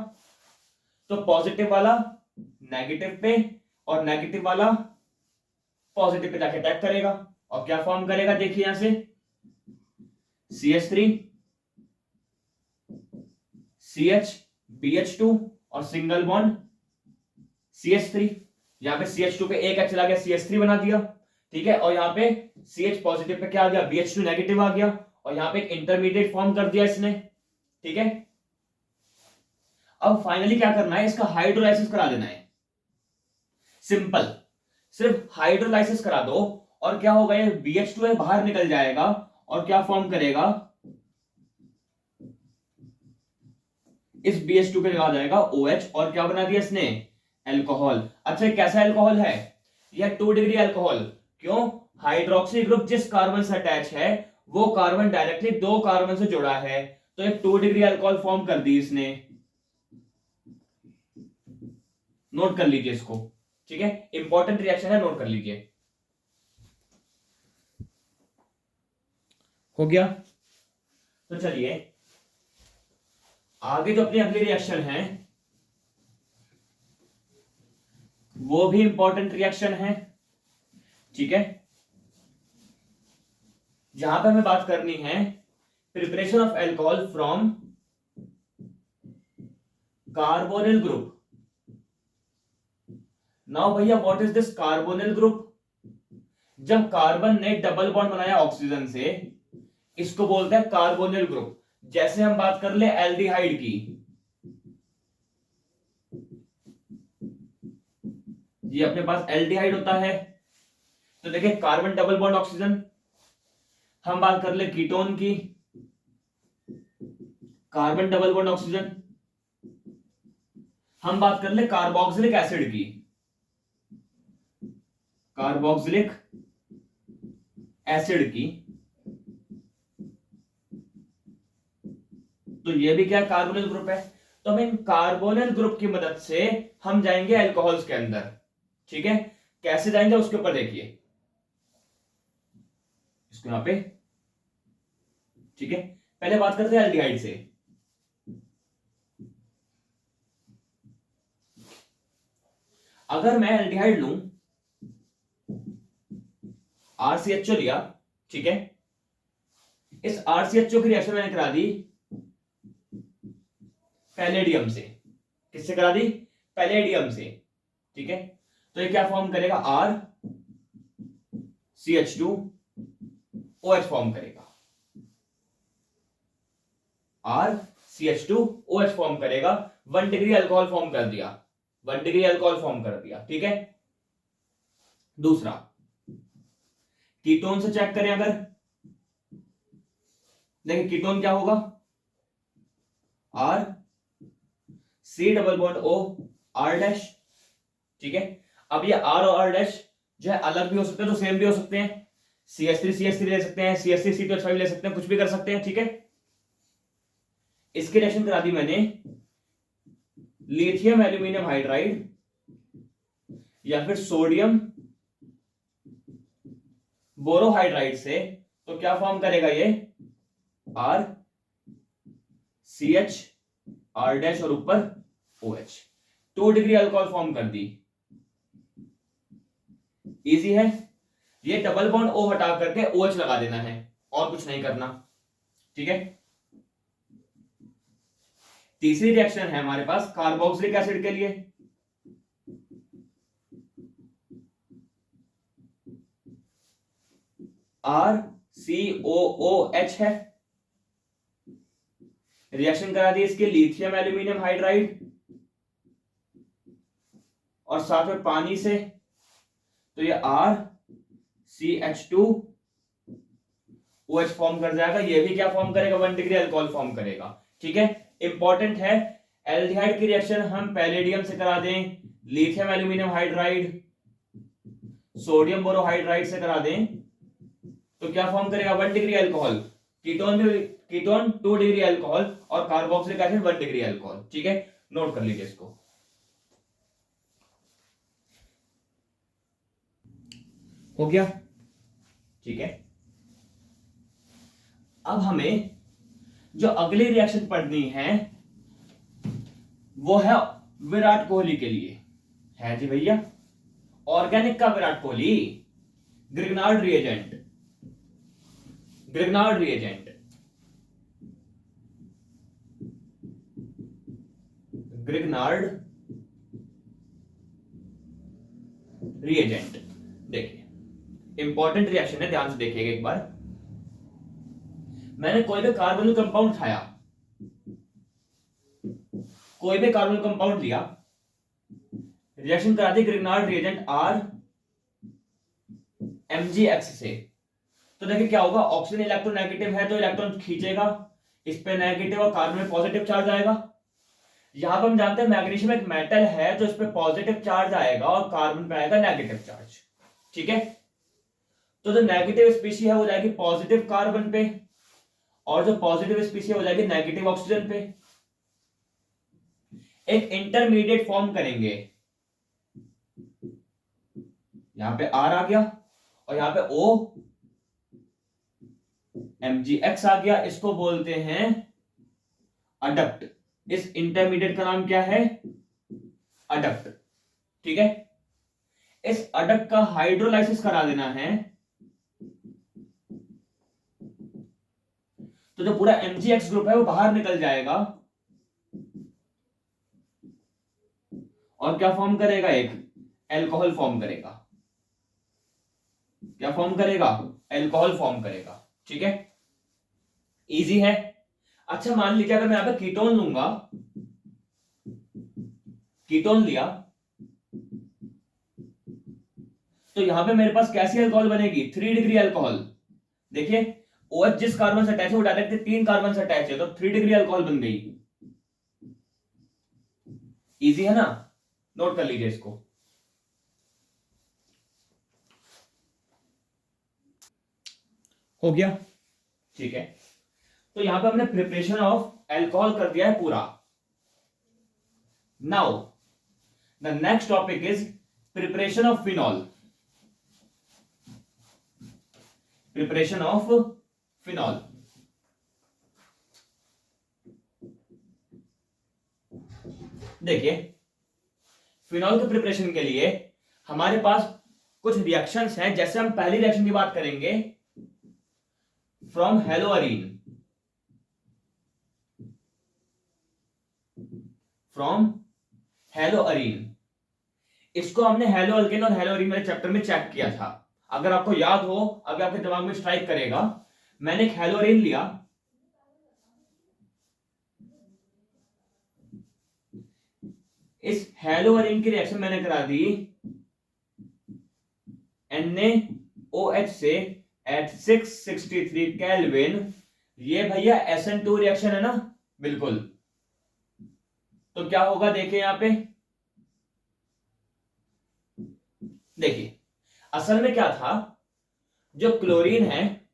तो पॉजिटिव वाला नेगेटिव पे और नेगेटिव वाला पॉजिटिव पे जाके अटैक करेगा और क्या फॉर्म करेगा, देखिए यहां से CH3 CH BH2 और सिंगल बॉन्ड CH3, यहां पे CH2 पे एक H चला गया, CH3 बना दिया। ठीक है, और यहां पे CH पॉजिटिव पे क्या आ गया, BH2 नेगेटिव आ गया, और यहां पे एक इंटरमीडिएट फॉर्म कर दिया इसने। ठीक है, अब फाइनली क्या करना है, इसका हाइड्रोलाइसिस करा देना है, सिंपल, सिर्फ हाइड्रोलाइसिस करा दो और क्या होगा, ये BH2 है बाहर निकल जाएगा और क्या फॉर्म करेगा, इस BH2 के आ जाएगा OH और क्या बना दिया इसने, अल्कोहल। अच्छा, कैसा अल्कोहल है, यह 2 डिग्री अल्कोहल। क्यों, हाइड्रोक्सी ग्रुप जिस कार्बन से अटैच है वो कार्बन डायरेक्टली 2 कार्बन से जुड़ा है, तो एक 2 डिग्री अल्कोहल फॉर्म कर दी इसने। नोट कर लीजिए इसको, ठीक है, इंपॉर्टेंट रिएक्शन है, नोट कर लीजिए। हो गया, तो चलिए आगे जो अपनी अगली रिएक्शन है वो भी इंपॉर्टेंट रिएक्शन है। ठीक है, जहां पर हमें बात करनी है preparation of alcohol from carbonyl group. Now भैया, what is this carbonyl group, जब कार्बन ने डबल बॉन्ड बनाया ऑक्सीजन से, इसको बोलते हैं कार्बोनिल ग्रुप। जैसे हम बात कर ले एल्डिहाइड की, ये अपने पास एल्डिहाइड होता है, तो देखिए कार्बन डबल बॉन्ड ऑक्सीजन। हम बात कर ले कीटोन की, कार्बन डबल बॉन्ड ऑक्सीजन। हम बात कर ले कार्बोक्सिलिक एसिड की, कार्बोक्सिलिक एसिड की, तो ये भी क्या कार्बोनिल ग्रुप है। तो हम इन कार्बोनिल ग्रुप की मदद से हम जाएंगे अल्कोहल्स के अंदर। ठीक है, कैसे जाएंगे उसके ऊपर देखिए, इसको यहां पे। ठीक है, पहले बात करते हैं एल्डिहाइड से। अगर मैं एल्डिहाइड लूं, RCHO लिया, ठीक है, इस RCHO की रिएक्शन मैंने करा दी पैलेडियम से। किससे करा दी? पैलेडियम से, ठीक है। तो ये क्या फॉर्म करेगा? RCH2OH फॉर्म करेगा, RCH2OH फॉर्म करेगा। 1 डिग्री अल्कोहल फॉर्म कर दिया, 1 डिग्री अल्कोहल फॉर्म कर दिया, ठीक है। दूसरा, कीटोन से चेक करें अगर, देखिए कीटोन क्या होगा? R C double bond O R dash, ठीक है। अब ये R और R डैश जो है अलग भी हो सकते हैं तो सेम भी हो सकते हैं। CH3 ले सकते हैं, CH3 C2H5 ले सकते हैं, कुछ भी कर सकते हैं, ठीक है। इसकी रिएक्शन करा दी मैंने लिथियम एल्यूमिनियम हाइड्राइड या फिर सोडियम बोरोहाइड्राइड से, तो क्या फॉर्म करेगा ये? R CH R डैश और ऊपर OH, 2 डिग्री अल्कोहल फॉर्म कर दी। इजी है, ये डबल बॉन्ड O हटा करके OH लगा देना है और कुछ नहीं करना, ठीक है। तीसरी रिएक्शन है हमारे पास कार्बोक्सिलिक एसिड के लिए। RCOOH है, रिएक्शन करा दी इसके लिथियम एल्यूमिनियम हाइड्राइड और साथ में पानी से, तो ये RCH2OH फॉर्म कर जाएगा। ये भी क्या फॉर्म करेगा? 1 डिग्री अल्कोहल फॉर्म करेगा, ठीक है। इंपॉर्टेंट है, एल्डिहाइड की रिएक्शन हम पैलेडियम से करा दें, lithium aluminium hydride sodium borohydride से करा दें, तो क्या फॉर्म करेगा? 1 degree alcohol. Ketone 2 degree alcohol और कार्बोक्सिलिक एसिड 1 डिग्री अल्कोहल, ठीक है। नोट कर लीजिए इसको। हो गया, ठीक है। अब हमें जो अगली रिएक्शन पढ़नी है वो है विराट कोहली के लिए, है जी भैया, ऑर्गेनिक का Virat Kohli, Grignard reagent. Grignard reagent, Grignard reagent. देखिए इंपॉर्टेंट रिएक्शन है, ध्यान से देखिएगा एक बार। मैंने कोई भी कार्बोनिल कंपाउंड उठाया, कोई भी कार्बोनिल कंपाउंड लिया, रिएक्शन करा दी ग्रिग्नार्ड रिएजेंट RMgX से, तो देखिए क्या होगा? ऑक्सीजन इलेक्ट्रोनेगेटिव है तो इलेक्ट्रॉन खींचेगा, इस पे नेगेटिव और कार्बन में पॉजिटिव चार्ज आएगा। यहां पर हम जानते हैं मैग्नीशियम एक मेटल है तो इस पे पॉजिटिव चार्ज आएगा और कार्बन पे आएगा नेगेटिव चार्ज, ठीक है। तो जो नेगेटिव स्पीशी है वो जाएगी पॉजिटिव कार्बन पे और जो पॉजिटिव स्पीशी हो जाएगी नेगेटिव ऑक्सीजन पे। एक इंटरमीडिएट फॉर्म करेंगे, यहां पे R आ गया और यहां पे OMgX आ गया, इसको बोलते हैं अडक्ट। इस इंटरमीडिएट का नाम क्या है? अडक्ट, ठीक है। इस अडक्ट का हाइड्रोलाइसिस करा देना है, तो जो पूरा MgX ग्रुप है वो बाहर निकल जाएगा और क्या फॉर्म करेगा? एक एल्कोहल फॉर्म करेगा। क्या फॉर्म करेगा? एल्कोहल फॉर्म करेगा, ठीक है। इजी है। अच्छा मान लीजिए अगर मैं यहां पे कीटोन लूंगा, कीटोन लिया, तो यहां पे मेरे पास कैसी अल्कोहल बनेगी? 3 डिग्री अल्कोहल। देखिए OH जिस कार्बन से अटैच है वो डायरेक्ट 3 कार्बन से अटैच है, तो 3 डिग्री अल्कोहल बन गई। इजी है ना? नोट कर लीजिए इसको। हो गया, ठीक है। तो यहां पे हमने प्रिपरेशन ऑफ एल्कोहल कर दिया है पूरा। Now the next topic is preparation of phenol. Preparation of phenol. देखिए फिनॉल के प्रिपरेशन के लिए हमारे पास कुछ रिएक्शंस हैं। जैसे हम पहली रिएक्शन की बात करेंगे, फ्रॉम हेलोअरीन, फ्रॉम हेलोअरीन। इसको हमने हेलो अल्केन और हेलोअरीन वाले चैप्टर में चेक किया था। अगर आपको याद हो, अगर आपके दिमाग में स्ट्राइक करेगा, मैंने एक हेलोअरीन लिया, इस हेलोअरीन की रिएक्शन मैंने करा दी NaOH से एट 663 केल्विन। ये भैया SN2 रिएक्शन है ना, बिल्कुल। तो क्या होगा देखिए यहां पे, देखिए असल में क्या था, जो क्लोरीन है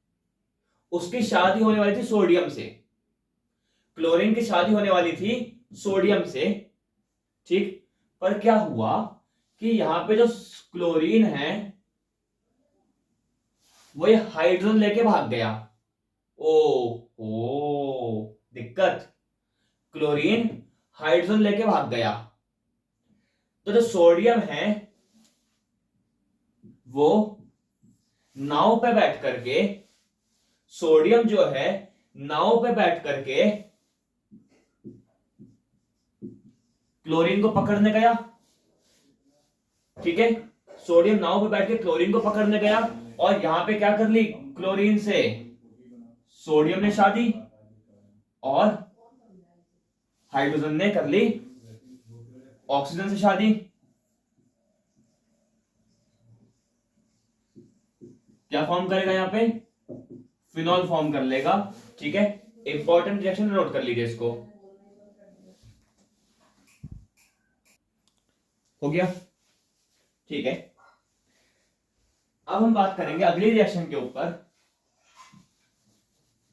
उसकी शादी होने वाली थी सोडियम से, क्लोरीन की शादी होने वाली थी सोडियम से, ठीक। पर क्या हुआ कि यहां पे जो क्लोरीन है वो ये हाइड्रोजन लेके भाग गया। ओ दिक्कत, क्लोरीन हाइड्रोजन लेके भाग गया। तो जो सोडियम है वो नाव पे बैठ करके, सोडियम जो है नाव पे बैठ करके क्लोरीन को पकड़ने गया, ठीक है। सोडियम नाव पे बैठ के क्लोरीन को पकड़ने गया और यहां पे क्या कर ली, क्लोरीन से सोडियम ने शादी और हाइड्रोजन ने कर ली ऑक्सीजन से शादी। क्या फॉर्म करेगा यहां पे, फिनॉल फॉर्म कर लेगा, ठीक है। इंपॉर्टेंट रिएक्शन नोट कर लीजिए इसको, हो गया, ठीक है। अब हम बात करेंगे अगली रिएक्शन के ऊपर,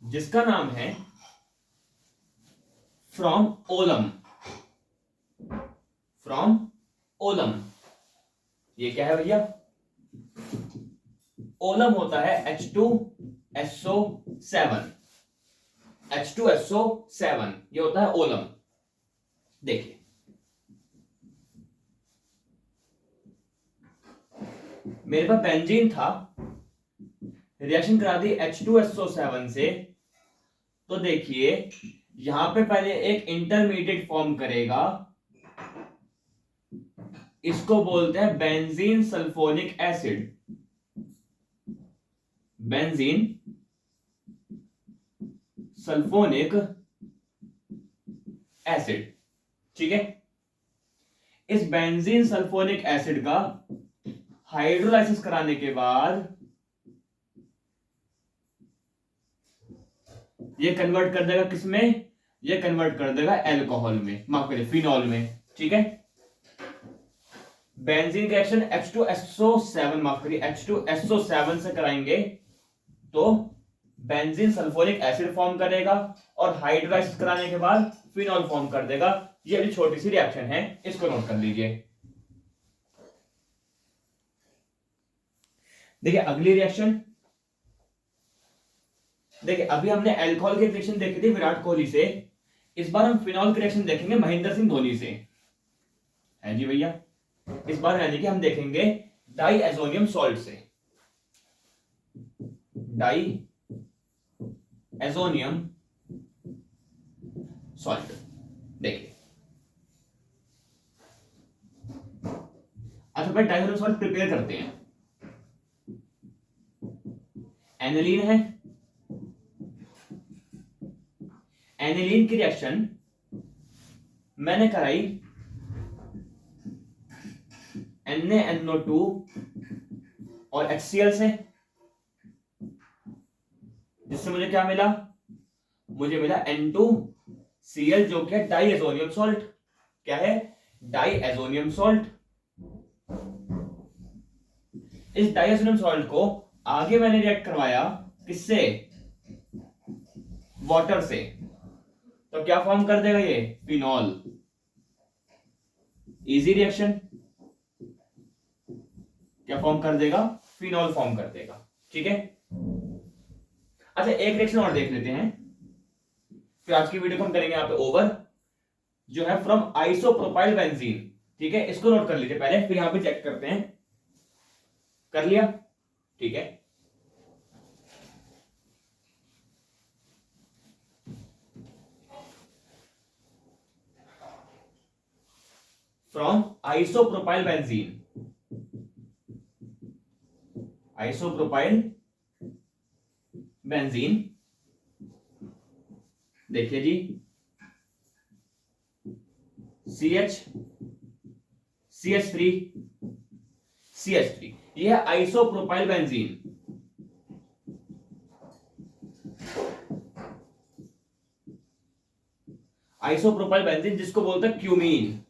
जिसका नाम है फ्रॉम ओलम, फ्रॉम ओलम। ये क्या है भैया, ओलम होता है H2SO7, H2SO7 ये होता है ओलम। देखिए मेरे पास बेंजीन था, रिएक्शन करा दी H2SO7 से, तो देखिए यहां पे पहले एक इंटरमीडिएट फॉर्म करेगा, इसको बोलते हैं benzene sulphonic acid, benzene sulphonic acid, ठीक है। इस बेंजीन सल्फोनिक एसिड का हाइड्रोलाइसिस कराने के बाद ये कन्वर्ट कर देगा किसमें, ये कन्वर्ट कर देगा एल्कोहल में, माफ करिए फिनॉल में, ठीक है। बेंजीन का एक्शन H2SO7, माफ करिए H2SO7 से कराएंगे तो बेंजीन सल्फोनिक एसिड फॉर्म करेगा और हाइड्रोलाइसिस कराने के बाद फिनॉल फॉर्म कर देगा। ये अभी छोटी सी रिएक्शन है, इसको नोट कर लीजिए। देखिए अगली रिएक्शन, देखिए अभी हमने अल्कोहल की रिएक्शन देखी थी विराट कोहली से, इस बार हम फिनॉल की रिएक्शन देखेंगे महेंद्र सिंह धोनी से, है जी भैया। इस बार यानी कि हम देखेंगे डाई एजोनियम सॉल्ट से, डाई एजोनियम सॉल्ट। देखिए अच्छा भाई डाई एजोनियम सॉल्ट प्रिपेयर करते हैं, एनिलीन है, एनिलीन की रिएक्शन मैंने कराई NaNO2 और HCl से, जिससे मुझे क्या मिला, मुझे मिला N2Cl जो कि डाई एजोनियम सॉल्ट। क्या है, डाई एजोनियम सॉल्ट। इस डाई एजोनियम सॉल्ट को आगे मैंने रिएक्ट करवाया किससे, वाटर से, तो क्या फॉर्म कर देगा ये, फिनॉल। इजी रिएक्शन, क्या फॉर्म कर देगा, फिनॉल फॉर्म कर देगा, ठीक है। अच्छा एक रिएक्शन और देख लेते हैं, फिर आज की वीडियो को हम करेंगे यहां पे ओवर, जो है फ्रॉम आइसोप्रोपाइल बेंजीन, ठीक है, इसको नोट कर लीजिए पहले, फिर यहां पे चेक करते हैं। कर लिया? ठीक है। From isopropyl benzene, isopropyl benzene, देखिए जी, CH CH3 CH3, यह है आइसोप्रोपाइल बेंजीन। आइसोप्रोपाइल बेंजीन जिसको बोलते हैं क्यूमीन।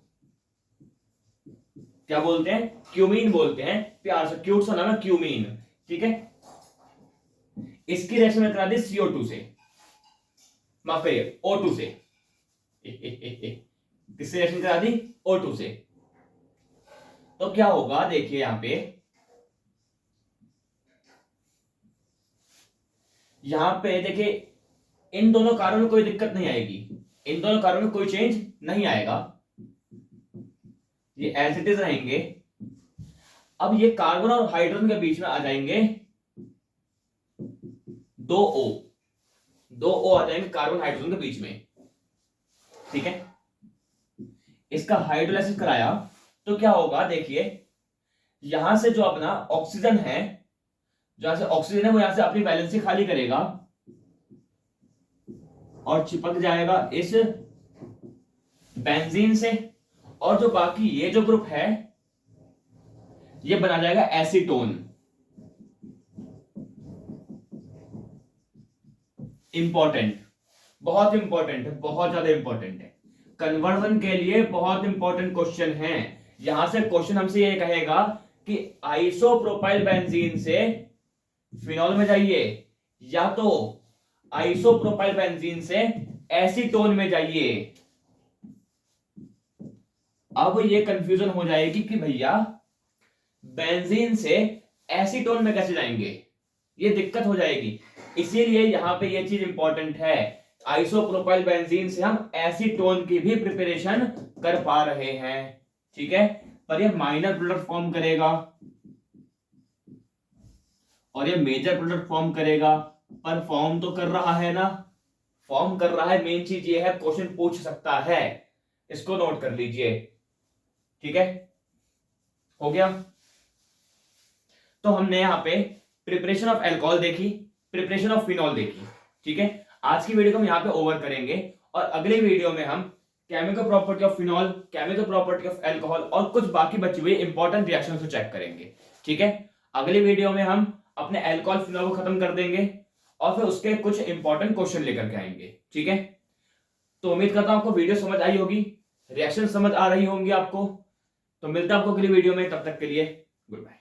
क्या बोलते हैं? क्यूमीन बोलते हैं, प्यार से क्यूट सा नाम है क्यूमीन। ठीक है, इसकी रिएक्शन में करा दी CO2 से, माफ करिए O2 से। किससे रिएक्शन करा दी? O2 से। तो क्या होगा देखिए यहां पे, देखिए इन दोनों कार्बन में कोई दिक्कत नहीं आएगी, इन दोनों कार्बन में कोई चेंज नहीं आएगा, ये एज इट इज रहेंगे। अब ये कार्बन और हाइड्रोजन के बीच में आ जाएंगे 2O, 2O आ जाएंगे कार्बन हाइड्रोजन के बीच में। ठीक है, इसका हाइड्रोलाइसिस कराया तो क्या होगा देखिए, यहां से जो अपना ऑक्सीजन है, जहां से ऑक्सीजन है वो यहां से अपनी वैलेंसी खाली करेगा और चिपक जाएगा इस बेंजीन से, और जो बाकी ये जो ग्रुप है ये बना जाएगा एसीटोन। इंपॉर्टेंट, बहुत इंपॉर्टेंट है, बहुत ज्यादा इंपॉर्टेंट है, कन्वर्जन के लिए बहुत इंपॉर्टेंट क्वेश्चन है। यहां से क्वेश्चन हमसे ये कहेगा कि आइसोप्रोपाइल बेंजीन से फिनॉल में जाइए या तो आइसोप्रोपाइल बेंजीन से एसीटोन में जाइए। अब ये कंफ्यूजन हो जाएगी कि भैया बेंजीन से एसीटोन में कैसे जाएंगे, ये दिक्कत हो जाएगी। इसीलिए यहां पे ये चीज इंपॉर्टेंट है, आइसोप्रोपाइल बेंजीन से हम एसीटोन की भी प्रिपरेशन कर पा रहे हैं। ठीक है, पर ये माइनर प्रोडक्ट फॉर्म करेगा और ये मेजर प्रोडक्ट फॉर्म करेगा, पर फॉर्म तो कर रहा है ना, फॉर्म कर रहा है। मेन चीज ये है, क्वेश्चन पूछ सकता है, इसको नोट कर लीजिए। ठीक है, हो गया। तो हमने यहां पे प्रिपरेशन ऑफ अल्कोहल देखी, प्रिपरेशन ऑफ फिनॉल देखी। ठीक है, आज की वीडियो को हम यहां पे ओवर करेंगे और अगले वीडियो में हम chemical property of phenol, chemical property of alcohol और कुछ बाकी बची हुई इंपॉर्टेंट रिएक्शंस को चेक करेंगे। ठीक है, अगली वीडियो में हम अपने अल्कोहल फिनॉल को खत्म कर देंगे और फिर उसके कुछ इंपॉर्टेंट क्वेश्चन लेकर के आएंगे। ठीक है, तो उम्मीद करता हूं आपको वीडियो समझ आई होगी, रिएक्शन समझ आ रही होंगी आपको। तो मिलता है आपको अगली वीडियो में, तब तक के लिए गुड बाय।